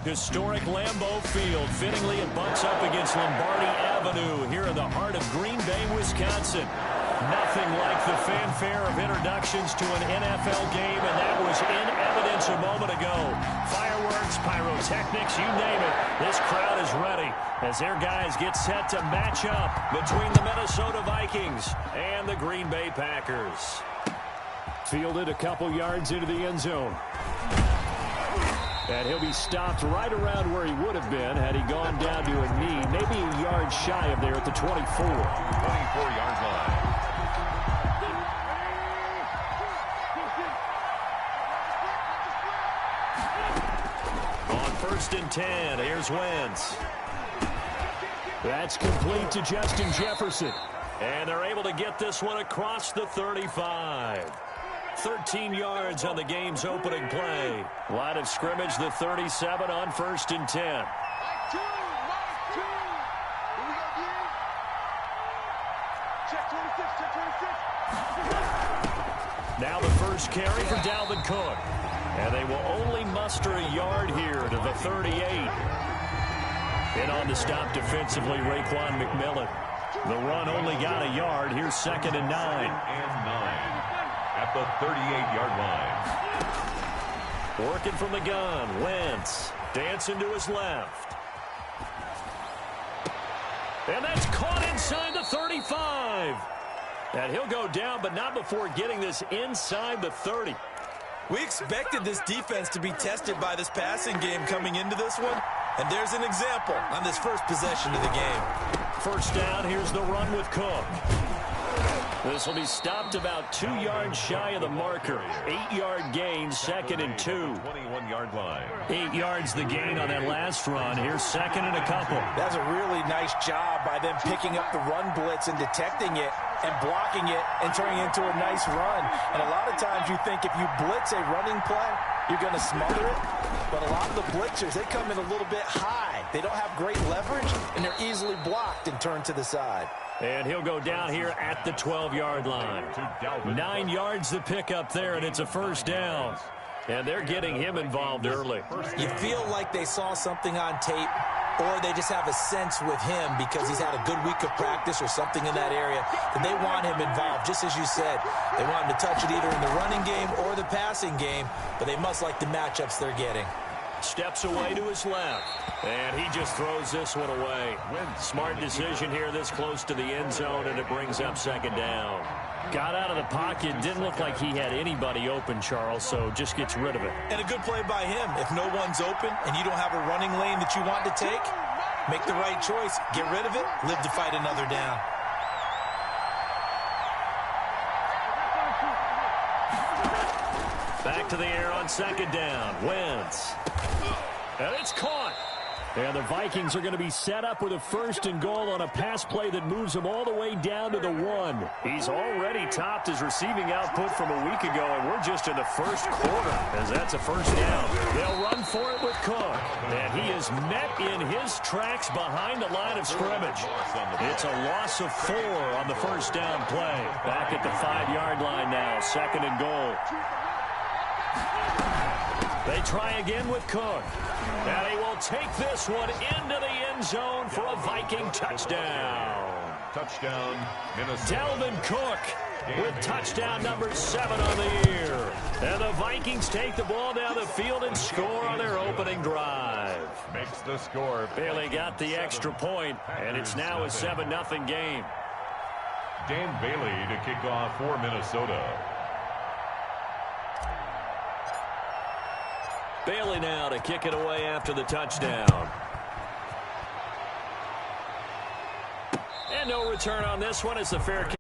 Historic Lambeau Field. Fittingly, it butts up against Lombardi Avenue here in the heart of Green Bay, Wisconsin. Nothing like the fanfare of introductions to an NFL game, and that was in evidence a moment ago. Fireworks, pyrotechnics, you name it. This crowd is ready as their guys get set to match up between the Minnesota Vikings and the Green Bay Packers. Fielded a couple yards into the end zone. And he'll be stopped right around where he would have been had he gone down to a knee, maybe a yard shy of there at the 24. 24-yard line. On 1st and 10, here's Wentz. That's complete to Justin Jefferson. And they're able to get this one across the 35. 13 yards on the game's opening play. Line of scrimmage, the 37 on 1st and 10. Now the first carry for Dalvin Cook. And they will only muster a yard here to the 38. In on the stop defensively, Raekwon McMillan. The run only got a yard. Here's 2nd and 9. At the 38-yard line. Working from the gun, Wentz dancing to his left. And that's caught inside the 35. And he'll go down, but not before getting this inside the 30. We expected this defense to be tested by this passing game coming into this one, and there's an example on this first possession of the game. First down, here's the run with Cook. This will be stopped about 2 yards shy of the marker. 8-yard gain, 2nd and 2. 21-yard line. 8 yards the gain on that last run. Here's 2nd and a couple. That's a really nice job by them picking up the run blitz and detecting it and blocking it and turning it into a nice run. And a lot of times you think if you blitz a running play, you're going to smother it. But a lot of the blitzers, they come in a little bit high. They don't have great leverage, and they're easily blocked and turned to the side. And he'll go down here at the 12-yard line. 9 yards to pick up there, and it's a first down. And they're getting him involved early. You feel like they saw something on tape, or they just have a sense with him because he's had a good week of practice or something in that area, and they want him involved. Just as you said, they want him to touch it either in the running game or the passing game, but they must like the matchups they're getting. Steps away to his left, and he just throws this one away. Smart decision here this close to the end zone, and it brings up 2nd down. Got out of the pocket, didn't look like he had anybody open, Charles, so just gets rid of it. And a good play by him. If no one's open and you don't have a running lane that you want to take, make the right choice. Get rid of it, live to fight another down. Back to the air on 2nd down. Wentz. And it's caught. And the Vikings are going to be set up with a 1st and goal on a pass play that moves him all the way down to the 1. He's already topped his receiving output from a week ago, and we're just in the first quarter as that's a first down. They'll run for it with Cook. And he is met in his tracks behind the line of scrimmage. It's a loss of 4 on the first down play. Back at the 5-yard line now, 2nd and goal. They try again with Cook. And he will take this one into the end zone for a Viking touchdown. Touchdown, Minnesota. Dalvin Cook with touchdown number 7 on the year. And the Vikings take the ball down the field and score on their opening drive. Makes the score. Bailey got the extra point, and it's now a 7-0 game. Dan Bailey to kick off for Minnesota. Bailey now to kick it away after the touchdown. And no return on this one. It's a fair kick.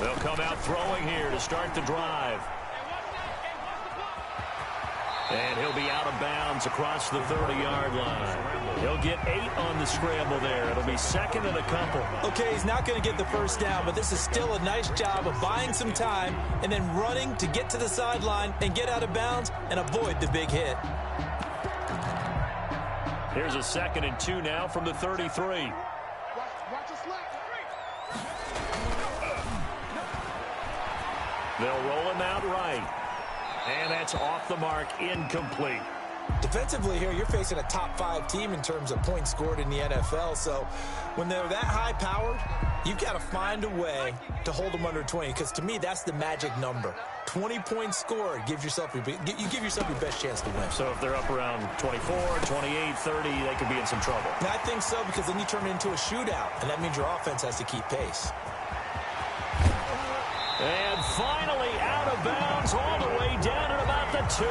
They'll come out throwing here to start the drive. And he'll be out of bounds across the 30-yard line. He'll get 8 on the scramble there. It'll be second and a couple. Okay, he's not going to get the first down, but this is still a nice job of buying some time and then running to get to the sideline and get out of bounds and avoid the big hit. Here's a 2nd and 2 now from the 33. They'll roll him out right. And that's off the mark, incomplete. Defensively here, you're facing a top 5 team in terms of points scored in the NFL. So when they're that high-powered, you've got to find a way to hold them under 20. Because to me, that's the magic number. 20 points scored, you give yourself your best chance to win. So if they're up around 24, 28, 30, they could be in some trouble. And I think so, because then you turn it into a shootout, and that means your offense has to keep pace. And finally out of bounds all the way down at about the 2.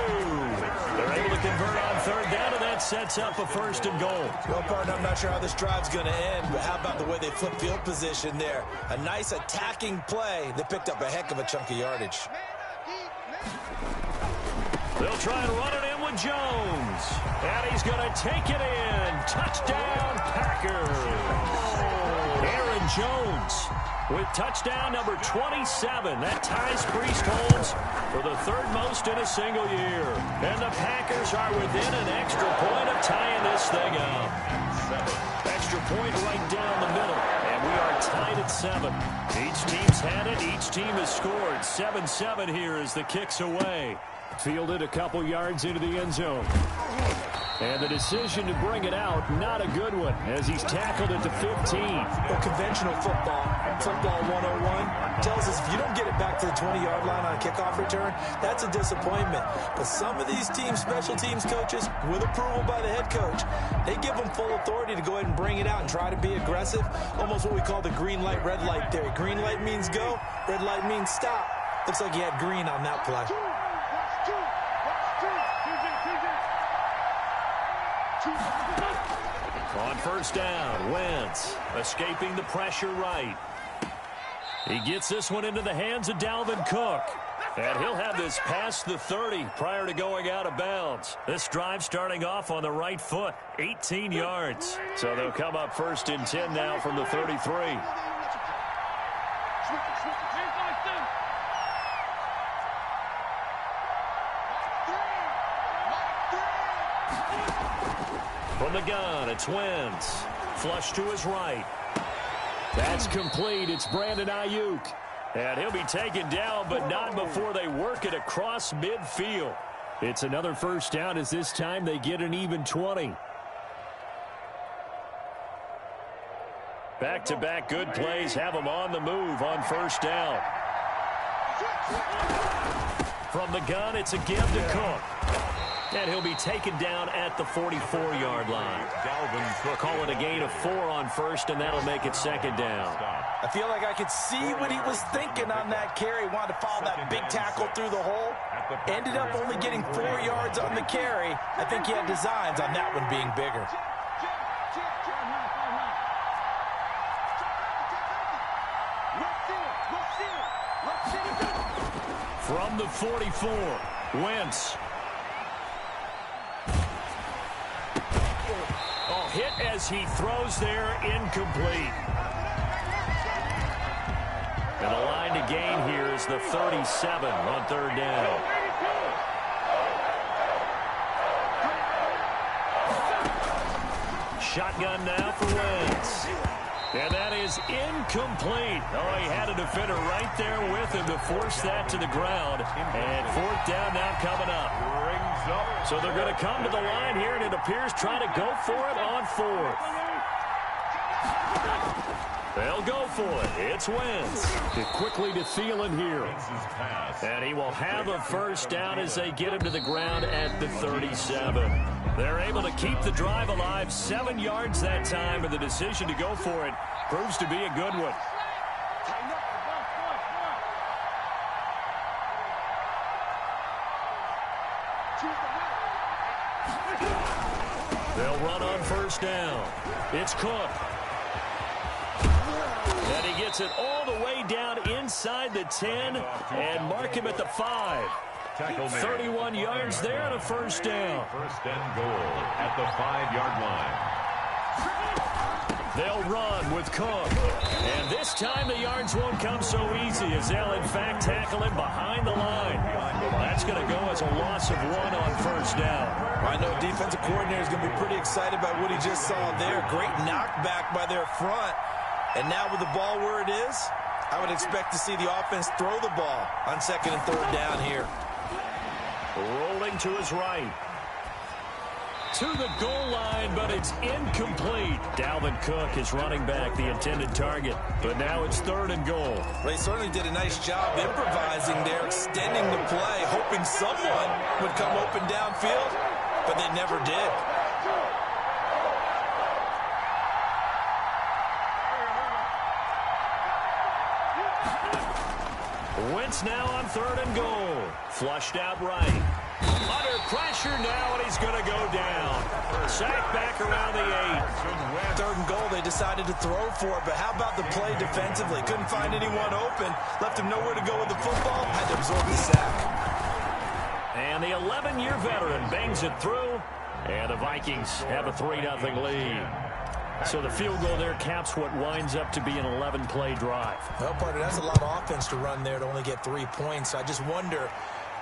They're able to convert on 3rd down, and that sets up a 1st and goal. Well, partner, I'm not sure how this drive's going to end, but how about the way they flip field position there? A nice attacking play. They picked up a heck of a chunk of yardage. They'll try and run it in with Jones. And he's going to take it in. Touchdown, Packers. Aaron Jones with touchdown number 27. That ties Priest Holmes for the 3rd most in a single year. And the Packers are within an extra point of tying this thing up. Extra point right down the middle. And we are tied at 7. Each team's had it. Each team has scored. 7-7 here as the kick's away. Fielded a couple yards into the end zone. And the decision to bring it out, not a good one, as he's tackled at the 15. Well, conventional football 101, tells us if you don't get it back to the 20-yard line on a kickoff return, that's a disappointment. But some of these teams, special teams coaches, with approval by the head coach, they give them full authority to go ahead and bring it out and try to be aggressive, almost what we call the green light, red light theory. Green light means go, red light means stop. Looks like he had green on that play. On 1st down, Wentz escaping the pressure right. He gets this one into the hands of Dalvin Cook. And he'll have this past the 30 prior to going out of bounds. This drive starting off on the right foot, 18 yards. So they'll come up 1st and 10 now from the 33. From the gun, it's Wentz. Flush to his right. That's complete. It's Brandon Ayuk. And he'll be taken down, but not before they work it across midfield. It's another 1st down as this time they get an even 20. Back-to-back good plays have them on the move on 1st down. From the gun, it's a give to Cook. And he'll be taken down at the 44-yard line. We'll call it a gain of 4 on 1st, and that'll make it 2nd down. I feel like I could see what he was thinking on that carry. Wanted to follow that big tackle through the hole. Ended up only getting 4 yards on the carry. I think he had designs on that one being bigger. From the 44, Wentz. Hit as he throws there, incomplete. And the line to gain here is the 37 on 3rd down. Shotgun now for Wentz. And that is incomplete. Oh, he had a defender right there with him to force that to the ground. And 4th down now coming up. So they're going to come to the line here, and it appears trying to go for it on 4th. They'll go for it. It's Wentz. Get quickly to Thielen here. And he will have a 1st down as they get him to the ground at the 37. They're able to keep the drive alive, 7 yards that time, and the decision to go for it proves to be a good one. They'll run on 1st down. It's Cook. And he gets it all the way down inside the 10 and mark him at the 5. tackle made. 31 yards there and a first down. First and goal at the 5-yard line. They'll run with Cook. And this time the yards won't come so easy as they'll, in fact, tackle him behind the line. That's going to go as a loss of 1 on first down. I know defensive coordinator is going to be pretty excited about what he just saw there. Great knockback by their front. And now with the ball where it is, I would expect to see the offense throw the ball on 2nd and 3rd down here. Rolling to his right. To the goal line, but it's incomplete. Dalvin Cook is running back, the intended target. But now it's 3rd and goal. They certainly did a nice job improvising there, extending the play, hoping someone would come open downfield, but they never did. Wentz now on 3rd and goal. Flushed out right. Under pressure now, and he's going to go down. Sacked back around the 8. 3rd and goal, they decided to throw for it, but how about the play defensively? Couldn't find anyone open. Left him nowhere to go with the football. Had to absorb the sack. And the 11-year veteran bangs it through, and the Vikings have a 3-0 lead. So the field goal there caps what winds up to be an 11-play drive. Well, partner, that's a lot of offense to run there to only get 3 points. I just wonder,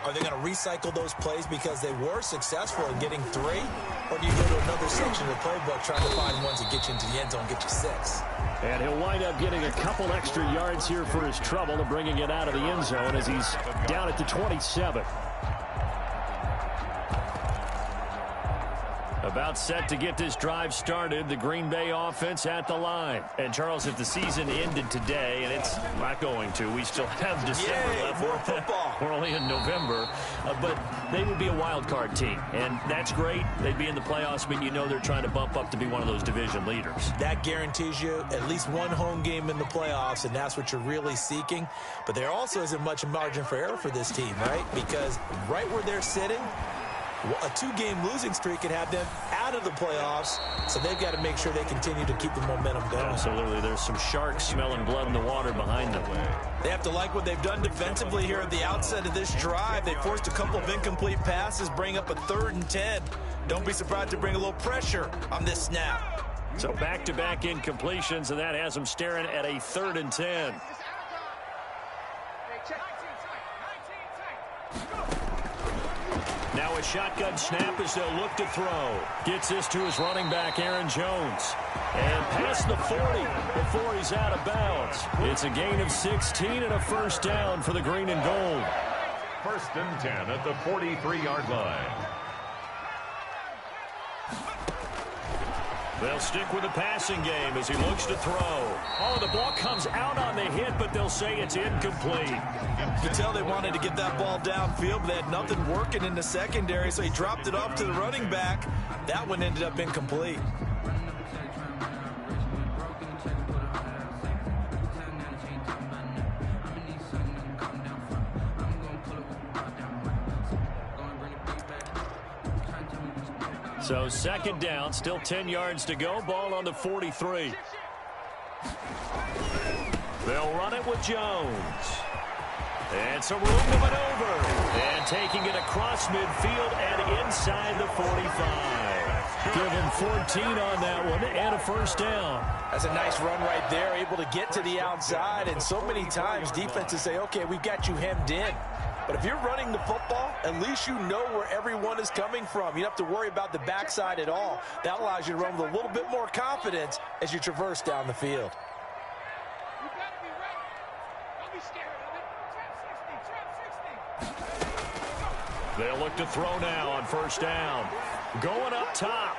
are they going to recycle those plays because they were successful in getting 3? Or do you go to another section of the playbook trying to find ones that get you into the end zone, get you 6? And he'll wind up getting a couple extra yards here for his trouble and bringing it out of the end zone as he's down at the 27. About set to get this drive started, the Green Bay offense at the line. And, Charles, if the season ended today, and it's not going to, we still have December left. More football. We're only in November. But they would be a wild card team, and that's great. They'd be in the playoffs, but you know they're trying to bump up to be one of those division leaders. That guarantees you at least one home game in the playoffs, and that's what you're really seeking. But there also isn't much margin for error for this team, right? Because right where they're sitting, a 2-game losing streak could have them out of the playoffs, so they've got to make sure they continue to keep the momentum going. Absolutely. There's some sharks smelling blood in the water behind them. They have to like what they've done defensively here at the outset of this drive. They forced a couple of incomplete passes, bring up a 3rd and 10. Don't be surprised to bring a little pressure on this snap. So back-to-back incompletions, and that has them staring at a 3rd and 10. Now a shotgun snap as they'll look to throw. Gets this to his running back, Aaron Jones. And past the 40 before he's out of bounds. It's a gain of 16 and a first down for the green and gold. 1st and 10 at the 43-yard line. They'll stick with the passing game as he looks to throw. Oh, the ball comes out on the hit, but they'll say it's incomplete. You can tell they wanted to get that ball downfield, but they had nothing working in the secondary, so he dropped it off to the running back. That one ended up incomplete. So 2nd down, still 10 yards to go. Ball on the 43. They'll run it with Jones. And some room to maneuver. And taking it across midfield and inside the 45. Give him 14 on that one and a first down. That's a nice run right there, able to get to the outside. And so many times defenses say, okay, we've got you hemmed in. But if you're running the football, at least you know where everyone is coming from. You don't have to worry about the backside at all. That allows you to run with a little bit more confidence as you traverse down the field. You got to be ready. Don't be scared of it. Trap 60. They'll look to throw now on first down. Going up top.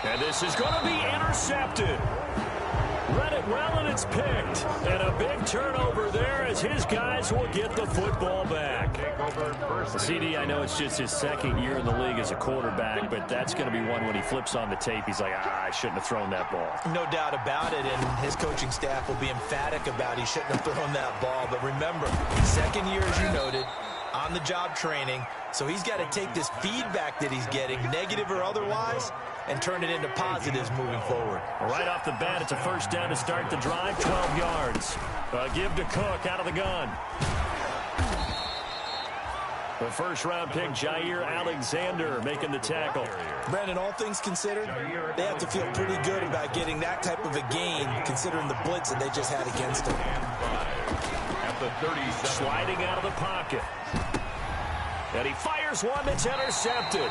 And this is going to be intercepted. Read it well, and it's picked. And a big turnover there as his guys will get the football back. CD, I know it's just his 2nd year in the league as a quarterback, but that's going to be one when he flips on the tape, he's like, I shouldn't have thrown that ball. No doubt about it, and his coaching staff will be emphatic about he shouldn't have thrown that ball. But remember, 2nd year, as you noted, on-the-job training, so he's got to take this feedback that he's getting, negative or otherwise, and turn it into positives moving forward. Right off the bat, it's a first down to start the drive, 12 yards. Give to Cook out of the gun. The first-round pick, Jair Alexander, making the tackle. Brandon, all things considered, they have to feel pretty good about getting that type of a gain, considering the blitz that they just had against them. At the 37. Sliding out of the pocket. And he fires one that's intercepted.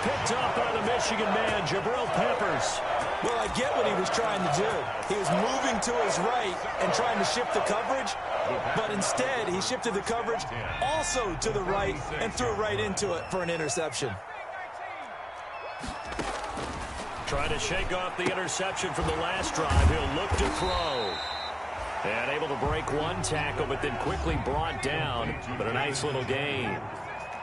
Picked off by the Michigan man, Jabril Peppers. Well, I get what he was trying to do. He was moving to his right and trying to shift the coverage, but instead he shifted the coverage also to the right and threw right into it for an interception. Trying to shake off the interception from the last drive. He'll look to throw. And able to break one tackle, but then quickly brought down. But a nice little gain.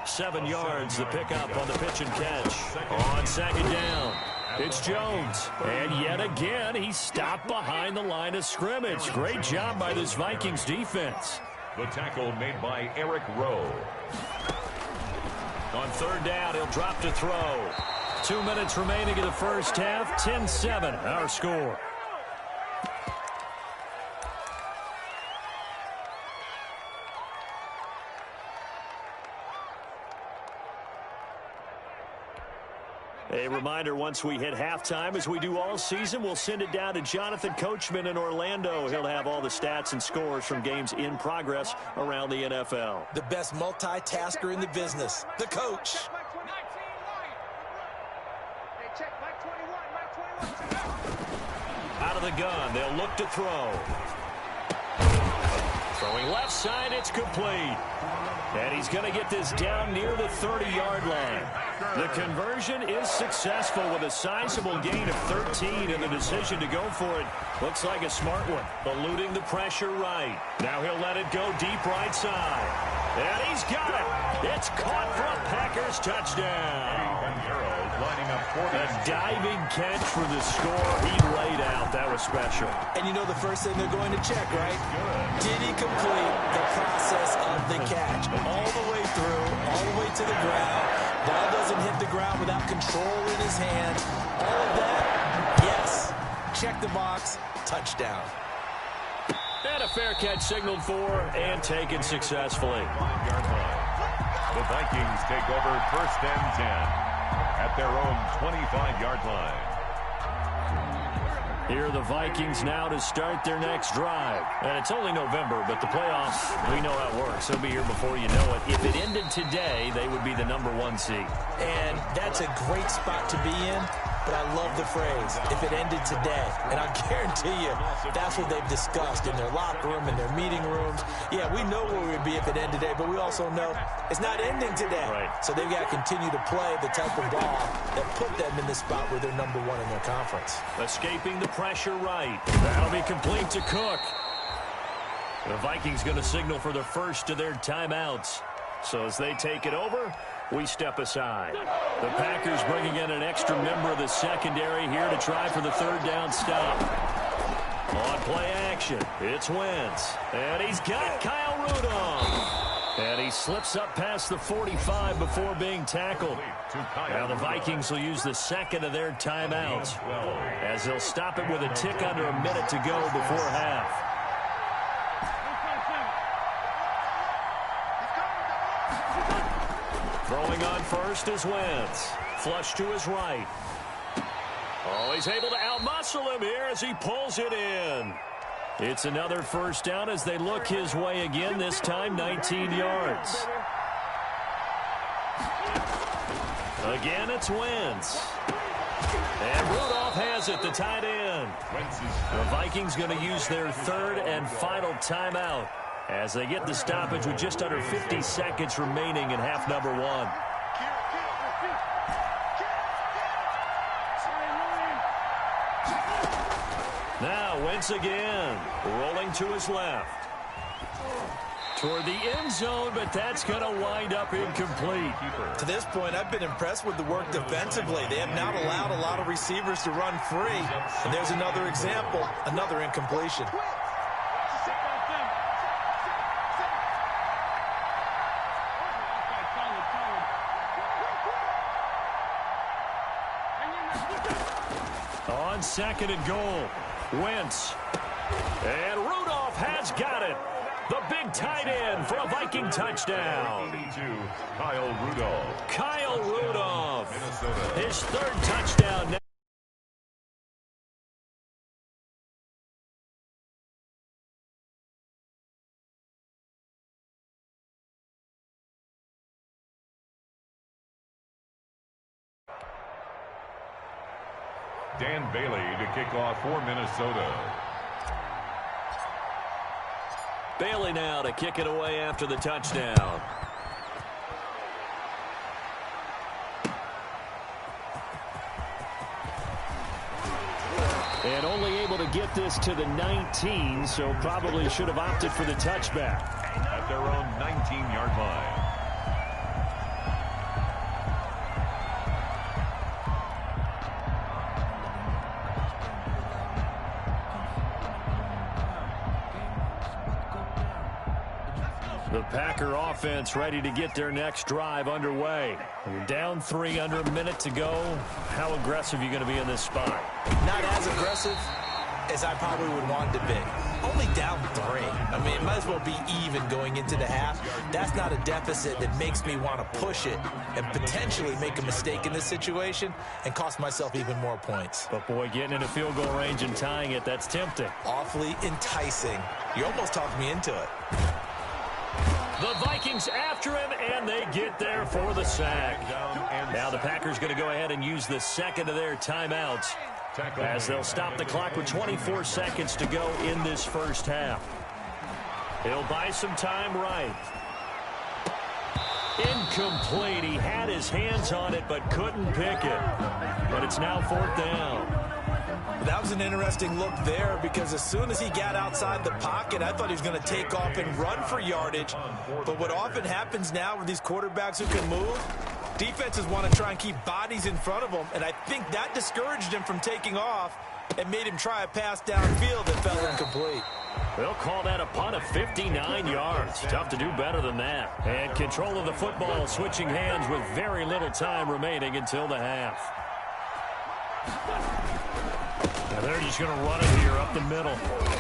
7 yards, the pickup on the pitch and catch. On second down, it's Jones. And yet again, he's stopped behind the line of scrimmage. Great job by this Vikings defense. The tackle made by Eric Rowe. On third down, he'll drop to throw. 2 minutes remaining in the first half. 10-7, our score. A reminder, once we hit halftime, as we do all season, we'll send it down to Jonathan Coachman in Orlando. He'll have all the stats and scores from games in progress around the NFL. The best multitasker in the business, the coach. Out of the gun, they'll look to throw. Throwing left side, it's complete. And he's going to get this down near the 30-yard line. The conversion is successful with a sizable gain of 13, and the decision to go for it looks like a smart one. Eluding the pressure right. Now he'll let it go deep right side. And he's got it. It's caught for a Packers touchdown. Lining up for a diving catch for the score he laid out. That was special. And you know the first thing they're going to check, right? Did he complete the process of the catch? All the way through, all the way to the ground. Ball doesn't hit the ground without control in his hand. All of that, yes. Check the box, touchdown. And a fair catch signaled for and taken successfully. 5-yard line. The Vikings take over 1st and 10 at their own 25-yard line. Here are the Vikings now to start their next drive. And it's only November, but the playoffs, we know how it works. They'll be here before you know it. If it ended today, they would be the #1 seed. And that's a great spot to be in. But I love the phrase, if it ended today. And I guarantee you, that's what they've discussed in their locker room, in their meeting rooms. Yeah, we know where we'd be if it ended today, but we also know it's not ending today. Right. So they've got to continue to play the type of ball that put them in the spot where they're #1 in their conference. Escaping the pressure right. That'll be complete to Cook. The Vikings going to signal for the first of their timeouts. So as they take it over, we step aside. The Packers bringing in an extra member of the secondary here to try for the third down stop. On play action, it's Wentz. And he's got Kyle Rudolph. And he slips up past the 45 before being tackled. Now the Vikings will use the second of their timeouts, as they'll stop it with a tick under a minute to go before half. Throwing on first is Wentz. Flush to his right. Oh, he's able to outmuscle him here as he pulls it in. It's another first down as they look his way again, this time 19 yards. Again, it's Wentz. And Rudolph has it, the tight end. The Vikings going to use their third and final timeout as they get the stoppage with just under 50 seconds remaining in half number 1. Now Wentz again, rolling to his left. Toward the end zone, but that's going to wind up incomplete. To this point, I've been impressed with the work defensively. They have not allowed a lot of receivers to run free. And there's another example, another incompletion. On second and goal, Wentz. And Rudolph has got it. The big tight end for a Viking touchdown. 82, Kyle Rudolph. Kyle Rudolph. Minnesota. His third touchdown. Dan Bailey to kick off for Minnesota. Bailey now to kick it away after the touchdown. And only able to get this to the 19, so probably should have opted for the touchback. At their own 19-yard line. The Packer offense ready to get their next drive underway. You're down 3 under a minute to go. How aggressive are you going to be in this spot? Not as aggressive as I probably would want to be. Only down 3. I mean, it might as well be even going into the half. That's not a deficit that makes me want to push it and potentially make a mistake in this situation and cost myself even more points. But, boy, getting into field goal range and tying it, that's tempting. Awfully enticing. You almost talked me into it. The Vikings after him, and they get there for the sack. Now the Packers going to go ahead and use the second of their timeouts as they'll stop the clock with 24 seconds to go in this first half. He'll buy some time right. Incomplete. He had his hands on it but couldn't pick it. But it's now 4th down. That was an interesting look there because as soon as he got outside the pocket, I thought he was going to take off and run for yardage. But what often happens now with these quarterbacks who can move, defenses want to try and keep bodies in front of them, and I think that discouraged him from taking off and made him try a pass downfield that fell incomplete. They'll call that a punt of 59 yards. Tough to do better than that. And control of the football switching hands with very little time remaining until the half. Now they're just going to run it here up the middle.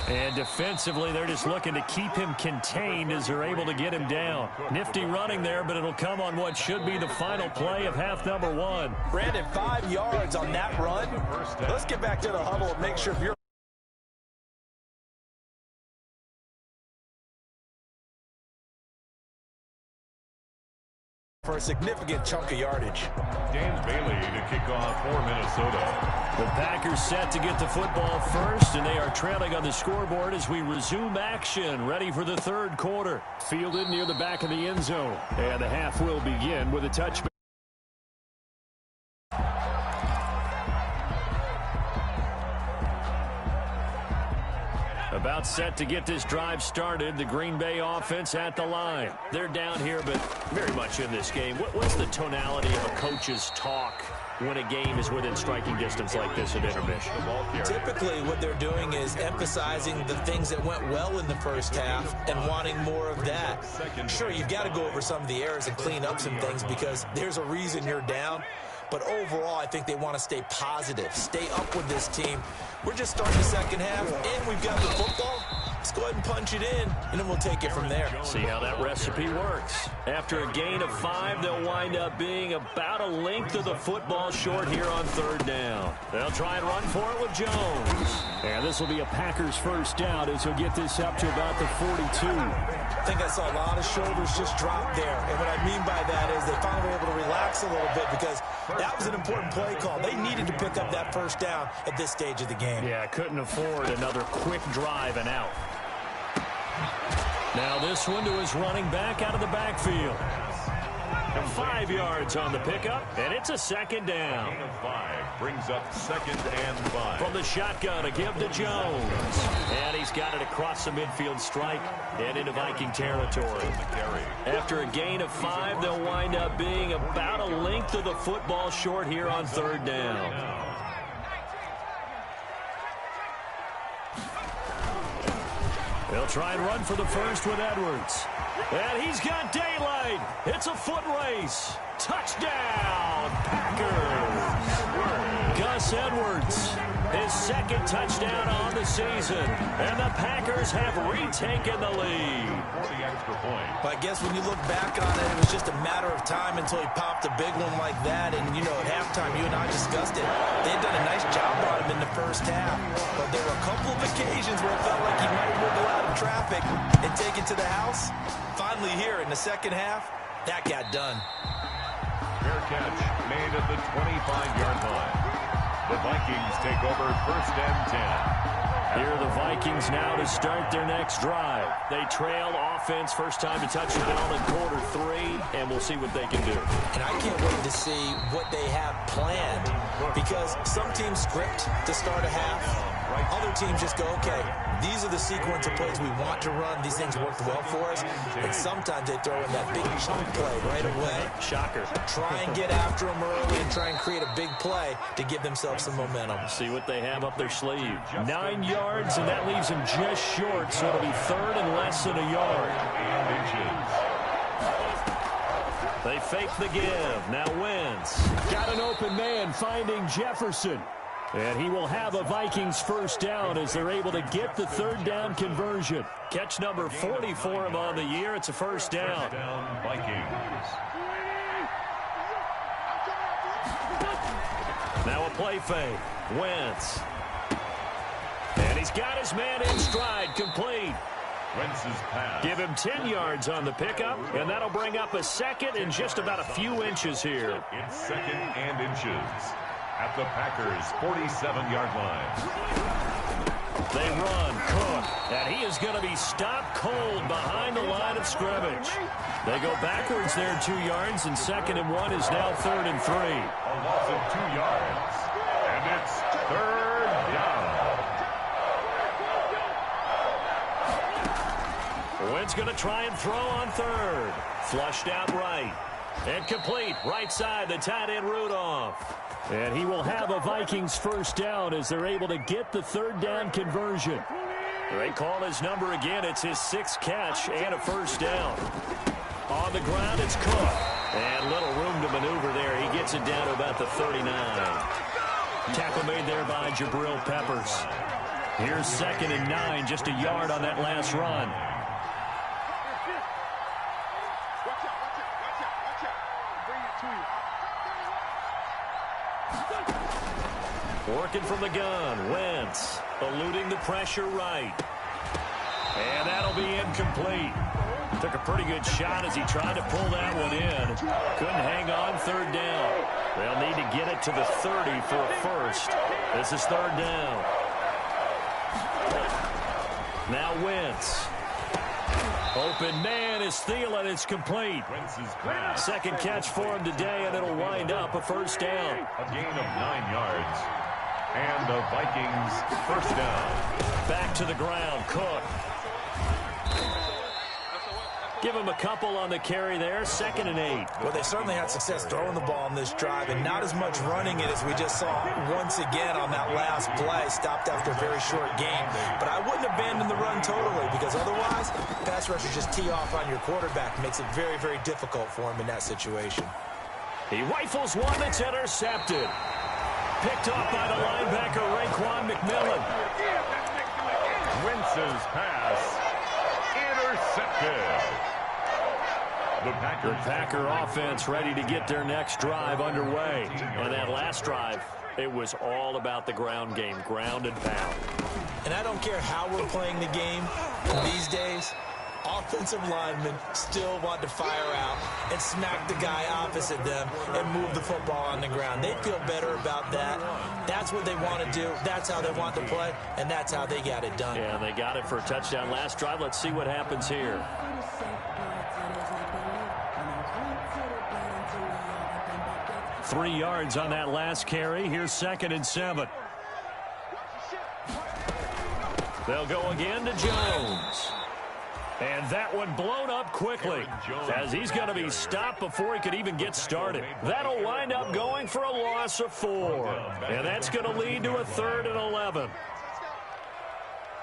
And defensively, they're just looking to keep him contained as they're able to get him down. Nifty running there, but it'll come on what should be the final play of half number 1. Brandon, 5 yards on that run. Let's get back to the huddle and make sure you're for a significant chunk of yardage. Dan Bailey to kick off for Minnesota. The Packers set to get the football first, and they are trailing on the scoreboard as we resume action, ready for the third quarter. Fielded near the back of the end zone, and the half will begin with a touchback. About set to get this drive started. The Green Bay offense at the line. They're down here, but very much in this game. What's the tonality of a coach's talk when a game is within striking distance like this at intermission? Typically, what they're doing is emphasizing the things that went well in the first half and wanting more of that. Sure, you've got to go over some of the errors and clean up some things because there's a reason you're down. But overall, I think they want to stay positive, stay up with this team. We're just starting the second half, and we've got the football. Let's go ahead and punch it in, and then we'll take it from there. See how that recipe works. After a gain of 5, they'll wind up being about a length of the football short here on 3rd down. They'll try and run for it with Jones. And this will be a Packers first down as he'll get this up to about the 42. I think I saw a lot of shoulders just drop there. And what I mean by that is they finally were able to relax a little bit because that was an important play call. They needed to pick up that first down at this stage of the game. Yeah, couldn't afford another quick drive and out. Now this one to his running back out of the backfield. 5 yards on the pickup, and it's a 2nd down. Gain of 5 brings up 2nd and 5. From the shotgun, a give to Jones. And he's got it across the midfield stripe and into Viking territory. After a gain of 5, they'll wind up being about a length of the football short here on 3rd down. They'll try and run for the first with Edwards. And he's got daylight. It's a foot race. Touchdown, Packers. Gus Edwards his second touchdown on the season. And the Packers have retaken the lead. For the extra point. But I guess when you look back on it, it was just a matter of time until he popped a big one like that. And, you know, at halftime, you and I discussed it. They had done a nice job on him in the first half. But there were a couple of occasions where it felt like he might wiggle out of traffic and take it to the house. Finally here in the second half, that got done. Fair catch made at the 25-yard line. The Vikings take over first and 10. Here are the Vikings now to start their next drive. They trail offense, first time to touch the ball in quarter 3, and we'll see what they can do. And I can't wait to see what they have planned, because some teams script to start a half. Other teams just go, okay, these are the sequence of plays we want to run. These things worked well for us. And sometimes they throw in that big chunk play right away. Shocker. Try and get after them early and try and create a big play to give themselves some momentum. See what they have up their sleeve. 9 yards, and that leaves them just short, so it'll be third and less than a yard. They fake the give. Now Wentz. Got an open man finding Jefferson. And he will have a Vikings first down as they're able to get the third down conversion. Catch number 40 for him on the year. It's a first down. Vikings. Now a play fake. Wentz. And he's got his man in stride, complete. Wentz's pass. Give him 10 yards on the pickup, and that'll bring up a second and just about a few inches here. It's second and inches at the Packers' 47-yard line. They run, Cook, and he is going to be stopped cold behind the line of scrimmage. They go backwards there 2 yards, and second and 1 is now third and 3. A loss of 2 yards, and it's third down. Wentz going to try and throw on third. Flushed out right. And complete. Right side, the tight end Rudolph. And he will have a Vikings first down as they're able to get the third down conversion. They call his number again. It's his 6th catch and a first down. On the ground, it's Cook. And little room to maneuver there. He gets it down to about the 39. Tackle made there by Jabril Peppers. Here's second and 9, just a yard on that last run. Working from the gun, Wentz eluding the pressure right. And that'll be incomplete. Took a pretty good shot as he tried to pull that one in. Couldn't hang on, third down. They'll need to get it to the 30 for a first. This is third down. Now Wentz. Open man is Thielen. It's complete. Second catch for him today, and it'll wind up a first down. A gain of 9 yards. And the Vikings first down. Back to the ground, Cook. Give him a couple on the carry there, second and 8. Well, they certainly had success throwing the ball in this drive, and not as much running it as we just saw once again on that last play. Stopped after a very short game. But I wouldn't abandon the run totally, because otherwise, pass rushers just tee off on your quarterback. Makes it very, very difficult for him in that situation. He rifles one that's intercepted. Picked off by the linebacker, Raekwon McMillan. Wentz's pass intercepted. The Packer offense ready to get their next drive underway. And that last drive, it was all about the ground game, ground and pound. And I don't care how we're playing the game these days, offensive linemen still want to fire out and smack the guy opposite them and move the football on the ground. They feel better about that. That's what they want to do. That's how they want to play, and that's how they got it done. Yeah, they got it for a touchdown last drive. Let's see what happens here. 3 yards on that last carry. Here's second and 7. They'll go again to Jones. And that one blown up quickly as he's going to be stopped before he could even get started. That'll wind up going for a loss of 4. And that's going to lead to a 3rd and 11.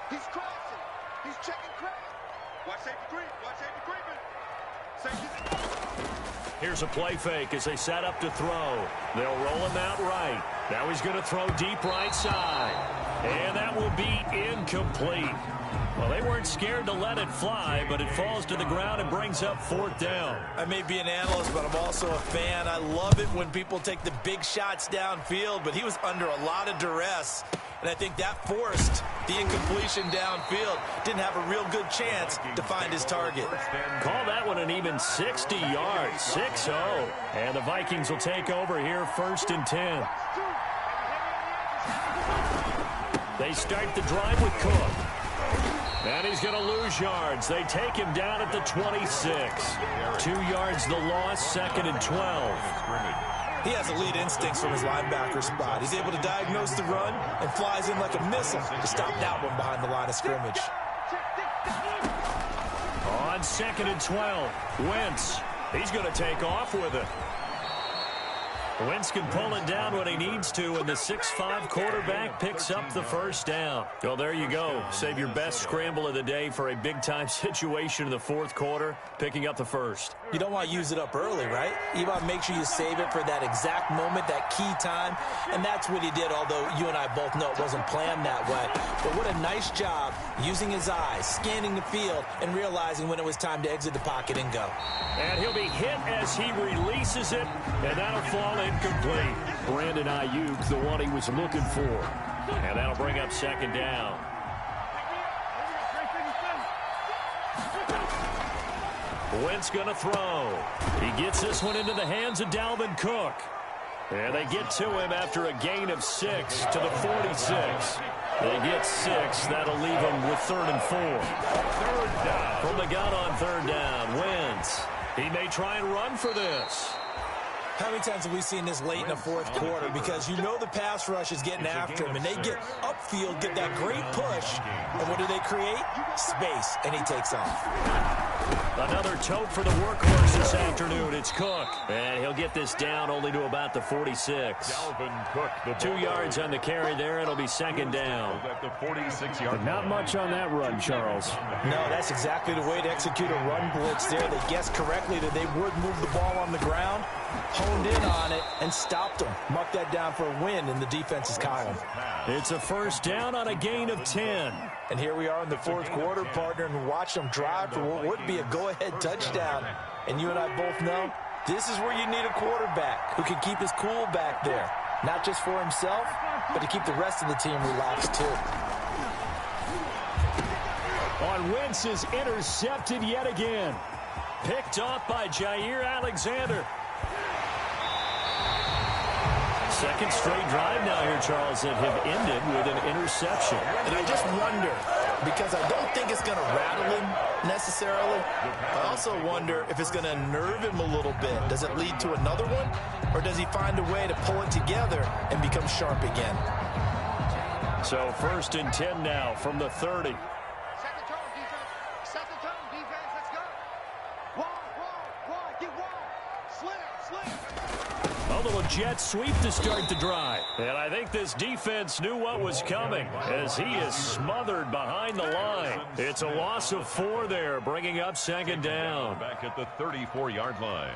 He's crossing. He's checking crack. Watch safety creep. Watch safety creeping. Safety. Here's a play fake as they set up to throw. They'll roll him out right. Now he's going to throw deep right side. And that will be incomplete. Well, they weren't scared to let it fly, but it falls to the ground and brings up 4th down. I may be an analyst, but I'm also a fan. I love it when people take the big shots downfield, but he was under a lot of duress. And I think that forced the incompletion downfield. Didn't have a real good chance to find his target. Call that one an even 60 yards, 6-0. And the Vikings will take over here 1st and 10. They start the drive with Cook. And he's going to lose yards. They take him down at the 26. 2 yards the loss, 2nd and 12. He has elite instincts from his linebacker spot. He's able to diagnose the run and flies in like a missile to stop that one behind the line of scrimmage. On 2nd and 12, Wentz. He's going to take off with it. Wentz can pull it down when he needs to, and the 6'5" quarterback picks up the 1st down. Well, there you go. Save your best scramble of the day for a big-time situation in the 4th quarter, picking up the 1st. You don't want to use it up early, right? You want to make sure you save it for that exact moment, that key time, and that's what he did, although you and I both know it wasn't planned that way. But what a nice job using his eyes, scanning the field, and realizing when it was time to exit the pocket and go. And he'll be hit as he releases it, and that'll fall incomplete. Brandon Ayuk, the one he was looking for. And that'll bring up 2nd down. Wentz going to throw. He gets this one into the hands of Dalvin Cook. And they get to him after a gain of 6 to the 46. They get 6. That'll leave them with 3rd and 4. 3rd down. From the gun on 3rd down, Wentz. He may try and run for this. How many times have we seen this late in the 4th quarter? Because you know the pass rush is getting after him, and they get upfield, get that great push, and what do they create? Space, and he takes off. Another tote for the workhorse this afternoon. It's Cook. And he'll get this down only to about the 46. Dalvin Cook, the 2 yards on the carry there. It'll be 2nd down. at the 46-yard Not much on that run, Charles. No, that's exactly the way to execute a run blitz there. They guessed correctly that they would move the ball on the ground, honed in on it, and stopped them. Mark that down for a win in the defense's column. It's a 1st down on a gain of 10. And here we are in the 4th quarter, partner, and watch them drive for what would be a go-ahead touchdown. And you and I both know this is where you need a quarterback who can keep his cool back there. Not just for himself, but to keep the rest of the team relaxed too. On Wentz is intercepted yet again. Picked off by Jair Alexander. 2nd straight drive now here, Charles, that have ended with an interception. And I just wonder, because I don't think it's going to rattle him necessarily, I also wonder if it's going to nerve him a little bit. Does it lead to another one, or does he find a way to pull it together and become sharp again? So 1st and 10 now from the 30. Set the tone, defense. Set the tone, defense. Let's go. Wall. Get wall. Sling. A little jet sweep to start the drive. And I think this defense knew what was coming as he is smothered behind the line. It's a loss of 4 there, bringing up 2nd down. Back at the 34-yard line.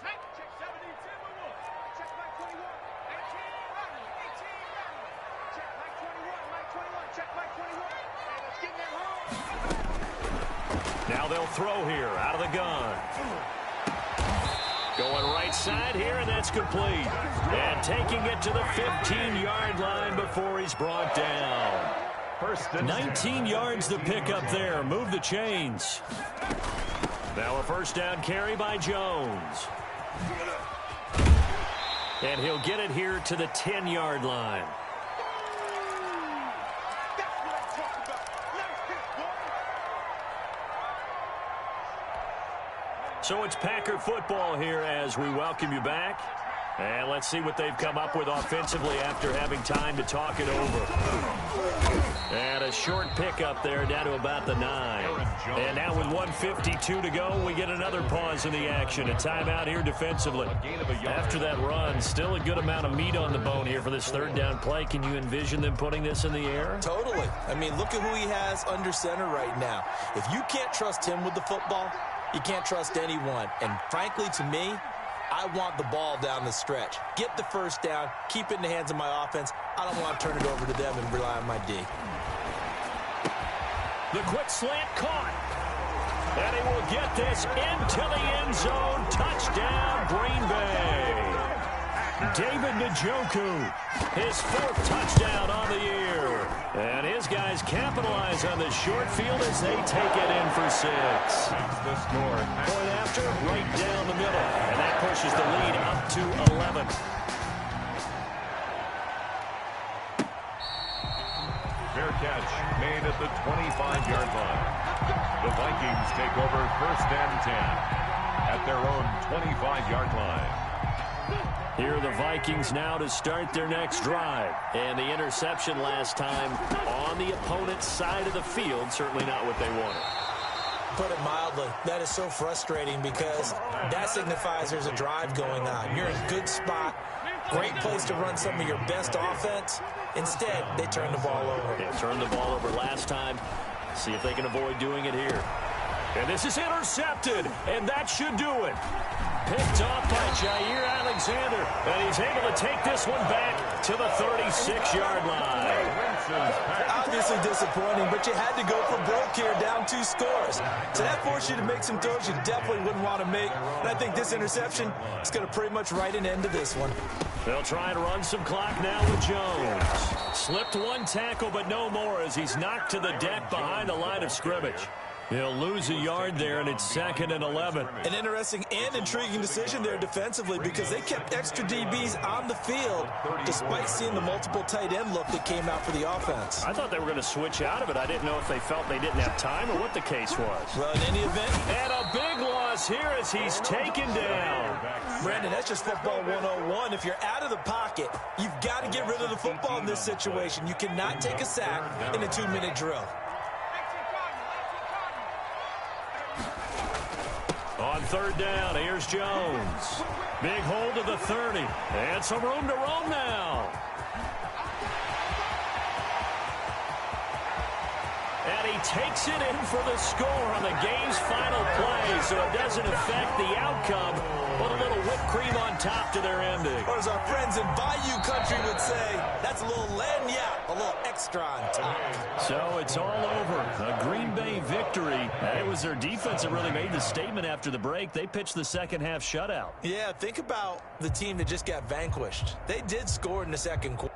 Check 17, 10 check back 21, 18, check back 21, check back 21. Hey, let's get that home. Now they'll throw here out of the gun. Going right side here, and that's complete. And taking it to the 15-yard line before he's brought down. 19 yards to pick up there. Move the chains. Now a 1st down carry by Jones. And he'll get it here to the 10-yard line. So it's Packer football here as we welcome you back. And let's see what they've come up with offensively after having time to talk it over. And a short pickup there down to about the 9. And now with 1:52 to go, we get another pause in the action. A timeout here defensively. After that run, still a good amount of meat on the bone here for this 3rd down play. Can you envision them putting this in the air? Totally. I mean, look at who he has under center right now. If you can't trust him with the football, You can't trust anyone. And frankly, to me, I want the ball down the stretch. Get the first down, keep it in the hands of my offense. I don't want to turn it over to them and rely on my D. The quick slant caught. And he will get this into the end zone. Touchdown, Green Bay. David Njoku, his 4th touchdown on the year. And his guys capitalize on the short field as they take it in for 6. The score. Point after, right down the middle. And that pushes the lead up to 11. Fair catch made at the 25-yard line. The Vikings take over 1st and 10 at their own 25-yard line. Here are the Vikings now to start their next drive. And the interception last time on the opponent's side of the field, certainly not what they wanted. Put it mildly, that is so frustrating because that signifies there's a drive going on. You're in a good spot, great place to run some of your best offense. Instead, they turn the ball over. They turned the ball over last time. See if they can avoid doing it here. And this is intercepted, and that should do it. Picked off by Jair Alexander, and he's able to take this one back to the 36-yard line. Obviously disappointing, but you had to go for broke here, down 2 scores. So that forced you to make some throws you definitely wouldn't want to make. And I think this interception is going to pretty much write an end to this one. They'll try and run some clock now with Jones. Slipped 1 tackle, but no more as he's knocked to the deck behind the line of scrimmage. He'll lose a yard there, and it's 2nd and 11. An interesting and intriguing decision there defensively because they kept extra DBs on the field despite seeing the multiple tight end look that came out for the offense. I thought they were going to switch out of it. I didn't know if they felt they didn't have time or what the case was. Well, in any event. And a big loss here as he's taken down. Brandon, that's just football 101. If you're out of the pocket, you've got to get rid of the football in this situation. You cannot take a sack in a 2-minute drill. On 3rd down, here's Jones. Big hold of the 30. And some room to roam now. And he takes it in for the score on the game's final play, so it doesn't affect the outcome. Put a little whipped cream on top to their ending. Or as our friends in Bayou Country would say, that's a little lagniappe, a little extra on top. So it's all over. A Green Bay victory. And it was their defense that really made the statement after the break. They pitched the second-half shutout. Yeah, think about the team that just got vanquished. They did score in the second quarter.